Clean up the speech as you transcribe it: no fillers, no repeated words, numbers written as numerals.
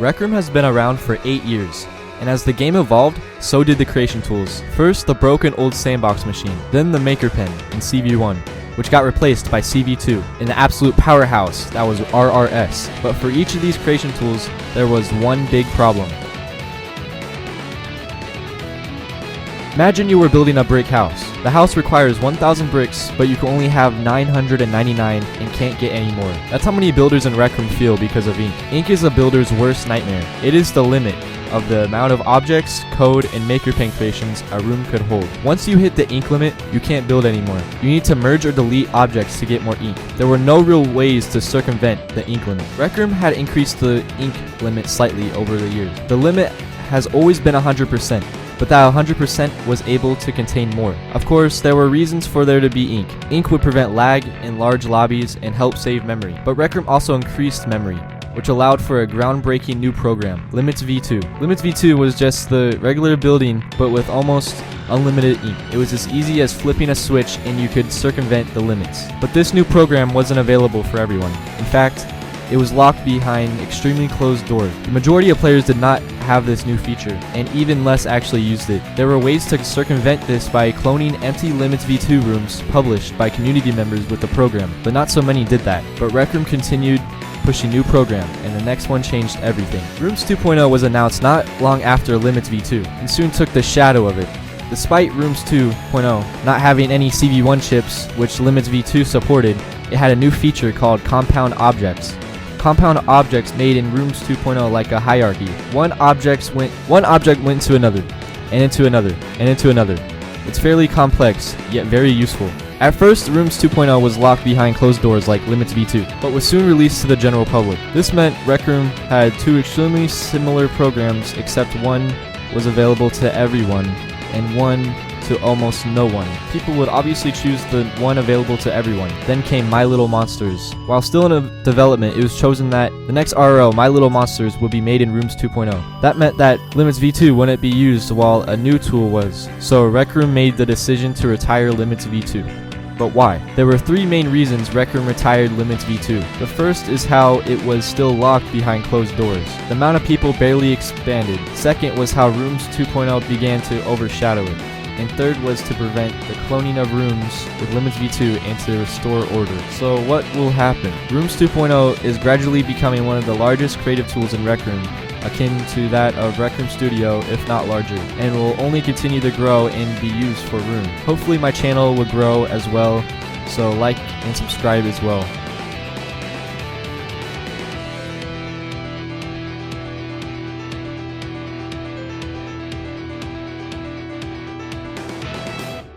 Rec Room has been around for 8 years, and as the game evolved, so did the creation tools. First, the broken old sandbox machine, then the maker pen in CV1, which got replaced by CV2, an absolute powerhouse that was RRS. But for each of these creation tools, there was one big problem. Imagine you were building a brick house. The house requires 1,000 bricks, but you can only have 999 and can't get any more. That's how many builders in Rec Room feel because of ink. Ink is a builder's worst nightmare. It is the limit of the amount of objects, code, and maker pen creations a room could hold. Once you hit the ink limit, you can't build anymore. You need to merge or delete objects to get more ink. There were no real ways to circumvent the ink limit. Rec Room had increased the ink limit slightly over the years. The limit has always been 100%. But that 100% was able to contain more. Of course, there were reasons for there to be ink. Ink would prevent lag in large lobbies and help save memory. But Rec Room also increased memory, which allowed for a groundbreaking new program, LimitsV2. LimitsV2 was just the regular building, but with almost unlimited ink. It was as easy as flipping a switch and you could circumvent the limits. But this new program wasn't available for everyone. In fact, it was locked behind extremely closed doors. The majority of players did not have this new feature, and even less actually used it. There were ways to circumvent this by cloning empty LimitsV2 rooms published by community members with the program, but not so many did that. But Rec Room continued pushing new program, and the next one changed everything. Rooms 2.0 was announced not long after LimitsV2, and soon took the shadow of it. Despite Rooms 2.0 not having any CV1 chips, which LimitsV2 supported, it had a new feature called Compound Objects. Compound objects made in Rooms 2.0 like a hierarchy. One object went to another, and into another, and into another. It's fairly complex, yet very useful. At first, Rooms 2.0 was locked behind closed doors like LimitsV2, but was soon released to the general public. This meant Rec Room had two extremely similar programs, except one was available to everyone, and one to almost no one. People would obviously choose the one available to everyone. Then came My Little Monsters. While still in development, it was chosen that the next RO, My Little Monsters, would be made in Rooms 2.0. That meant that LimitsV2 wouldn't be used while a new tool was. So Rec Room made the decision to retire LimitsV2. But why? There were three main reasons Rec Room retired LimitsV2. The first is how it was still locked behind closed doors. The amount of people barely expanded. Second was how Rooms 2.0 began to overshadow it. And third was to prevent the cloning of rooms with LimitsV2 and to restore order. So what will happen? Rooms 2.0 is gradually becoming one of the largest creative tools in Rec Room, akin to that of Rec Room Studio, if not larger, and will only continue to grow and be used for Room. Hopefully my channel will grow as well, so like and subscribe as well.